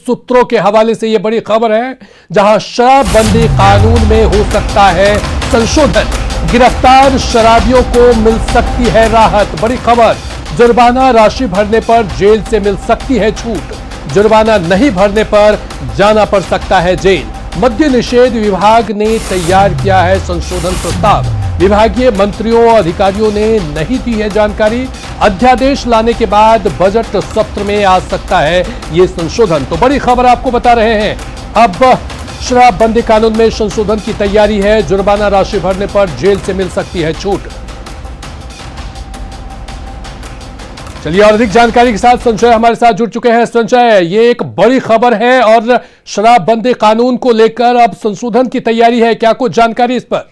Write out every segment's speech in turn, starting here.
सूत्रों के हवाले से यह बड़ी खबर है, जहां शराबबंदी कानून में हो सकता है संशोधन, गिरफ्तार शराबियों को मिल सकती है राहत। बड़ी खबर, जुर्माना राशि भरने पर जेल से मिल सकती है छूट, जुर्माना नहीं भरने पर जाना पड़ सकता है जेल। मद्य निषेध विभाग ने तैयार किया है संशोधन प्रस्ताव, विभागीय मंत्रियों और अधिकारियों ने नहीं दी है जानकारी। अध्यादेश लाने के बाद बजट सत्र में आ सकता है ये संशोधन। तो बड़ी खबर आपको बता रहे हैं, अब शराबबंदी कानून में संशोधन की तैयारी है, जुर्माना राशि भरने पर जेल से मिल सकती है छूट। चलिए और अधिक जानकारी के साथ संजय हमारे साथ जुड़ चुके हैं। संजय, ये एक बड़ी खबर है और शराबबंदी कानून को लेकर अब संशोधन की तैयारी है, क्या कुछ जानकारी इस पर?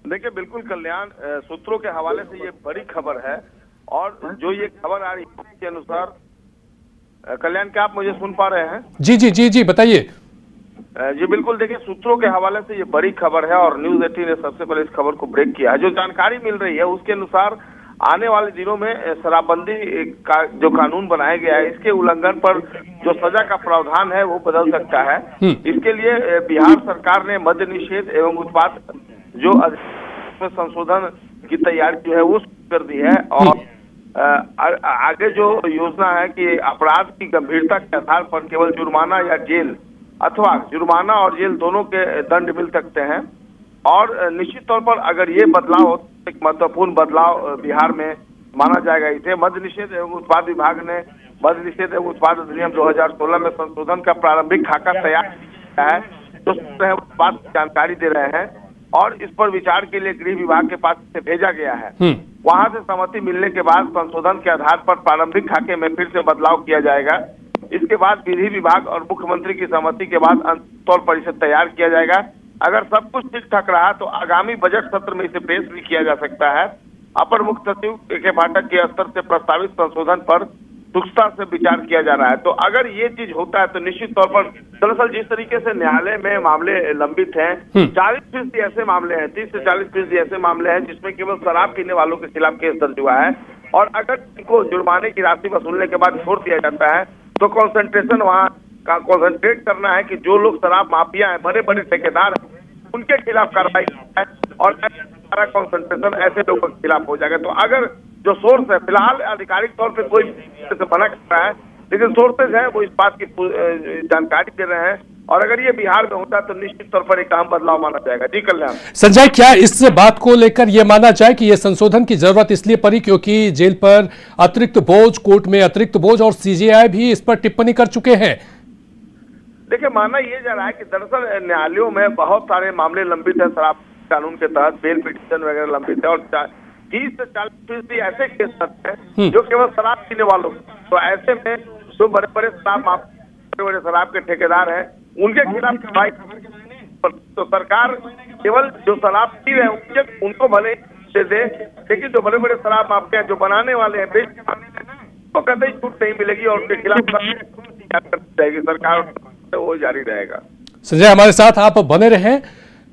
देखिए, बिल्कुल कल्याण, सूत्रों के हवाले से ये बड़ी खबर है और जो ये खबर आ रही है उसके अनुसार, कल्याण, क्या आप मुझे सुन पा रहे हैं? जी जी जी जी बताइए। जी बिल्कुल, देखिए, सूत्रों के हवाले से ये बड़ी खबर है और न्यूज 18 ने सबसे पहले इस खबर को ब्रेक किया है। जो जानकारी मिल रही है उसके अनुसार आने वाले दिनों में शराबबंदी का जो कानून बनाया गया है, इसके उल्लंघन पर जो सजा का प्रावधान है वो बदल सकता है। इसके लिए बिहार सरकार ने मद्य निषेध एवं उत्पाद जो संशोधन की तैयारी जो है वो कर दी है और आगे जो योजना है कि अपराध की गंभीरता के आधार पर केवल जुर्माना या जेल अथवा जुर्माना और जेल दोनों के दंड मिल सकते हैं। और निश्चित तौर पर अगर ये बदलाव हो, एक महत्वपूर्ण बदलाव बिहार में माना जाएगा। इसे मद्य निषेध एवं उत्पाद विभाग ने मद्य निषेध एवं उत्पाद अधिनियम 2016 में संशोधन का प्रारंभिक खाका तैयार किया है, जो बात जानकारी दे रहे हैं और इस पर विचार के लिए गृह विभाग के पास से भेजा गया है। वहां से सहमति मिलने के बाद संशोधन के आधार पर प्रारंभिक खाके में फिर से बदलाव किया जाएगा। इसके बाद विधि विभाग और मुख्यमंत्री की सहमति के बाद अंतिम तौर पर इसे तैयार किया जाएगा। अगर सब कुछ ठीक ठाक रहा तो आगामी बजट सत्र में इसे पेश भी किया जा सकता है। अपर मुख्य सचिव के पाठक के स्तर से प्रस्तावित संशोधन पर सूक्ष्मता से विचार किया जा रहा है। तो अगर ये चीज होता है तो निश्चित तौर पर, दरअसल जिस तरीके से न्यायालय में मामले लंबित हैं, 40% ऐसे मामले हैं, 30 से 40% ऐसे मामले हैं जिसमें केवल शराब पीने वालों के खिलाफ केस दर्ज हुआ है और अगर इनको जुर्माने की राशि वसूलने के बाद छोड़ दिया जाता है तो कंसंट्रेशन वहाँ का कंसंट्रेट करना है कि जो लोग शराब माफिया हैं, बड़े बड़े ठेकेदार हैं, उनके खिलाफ कार्रवाई है और सारा कंसंट्रेशन ऐसे लोगों के खिलाफ हो जाएगा। तो अगर जो सोर्स है, फिलहाल आधिकारिक तौर पे कोई से मना कर रहा है, लेकिन सोर्सेज है वो इस बात की जानकारी दे रहे हैं और अगर ये बिहार में होता है तो निश्चित तौर पर एक अहम बदलाव माना जाएगा। जी कल्याण। संजय, क्या इस बात को लेकर यह माना जाए कि यह संशोधन की जरूरत इसलिए पड़ी क्योंकि जेल पर अतिरिक्त बोझ, कोर्ट में अतिरिक्त बोझ और सीजेआई भी इस पर टिप्पणी कर चुके हैं? देखिए, माना यह जा रहा है कि दरअसल न्यायालयों में बहुत सारे मामले लंबित है, शराब कानून के तहत बेल पिटीशन वगैरह लंबित है और 30 से 40% ऐसे केस हैं जो केवल शराब पीने वालों। तो ऐसे में जो बड़े बड़े शराब माफिया, बड़े शराब के ठेकेदार हैं, उनके खिलाफ कार्रवाई तो सरकार केवल जो शराब पी रहे हैं उनको भले दे, लेकिन जो बड़े बड़े शराब माफिया जो बनाने वाले हैं तो कतई छूट नहीं मिलेगी और उनके खिलाफ जाएगी सरकार, वो जारी रहेगा। संजय, हमारे साथ आप बने रहें।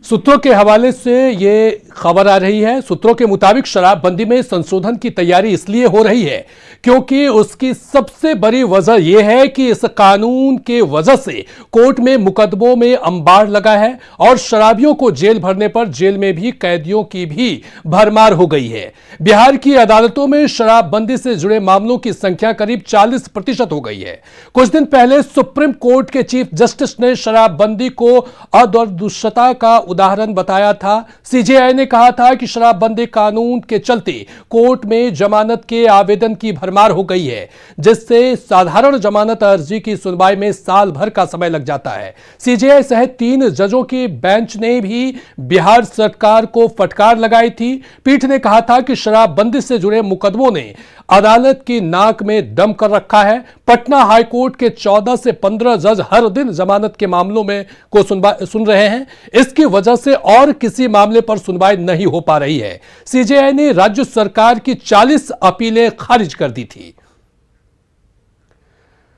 सूत्रों के हवाले से ये खबर आ रही है, सूत्रों के मुताबिक शराबबंदी में संशोधन की तैयारी इसलिए हो रही है क्योंकि उसकी सबसे बड़ी वजह यह है कि इस कानून के वजह से कोर्ट में मुकदमों में अंबार लगा है और शराबियों को जेल भरने पर जेल में भी कैदियों की भी भरमार हो गई है। बिहार की अदालतों में शराबबंदी से जुड़े मामलों की संख्या करीब 40% हो गई है। कुछ दिन पहले सुप्रीम कोर्ट के चीफ जस्टिस ने शराबबंदी को अदूरदर्शिता का उदाहरण बताया था। सीजेआई ने कहा था कि शराबबंदी कानून के चलते कोर्ट में जमानत के आवेदन की भरमार हो गई है, जिससे साधारण जमानत अर्जी की सुनवाई में साल भर का समय लग जाता है। सीजेआई सहित 3 जजों की बेंच ने भी बिहार सरकार को फटकार लगाई थी। पीठ ने कहा था कि शराबबंदी से जुड़े मुकदमों ने अदालत की नाक में दम कर रखा है। पटना हाईकोर्ट के 14 से 15 जज हर दिन जमानत के मामलों में को सुन रहे हैं। इसकी वजह से और किसी मामले पर सुनवाई नहीं हो पा रही है। सीजेआई ने राज्य सरकार की 40 अपीलें खारिज कर दी थी।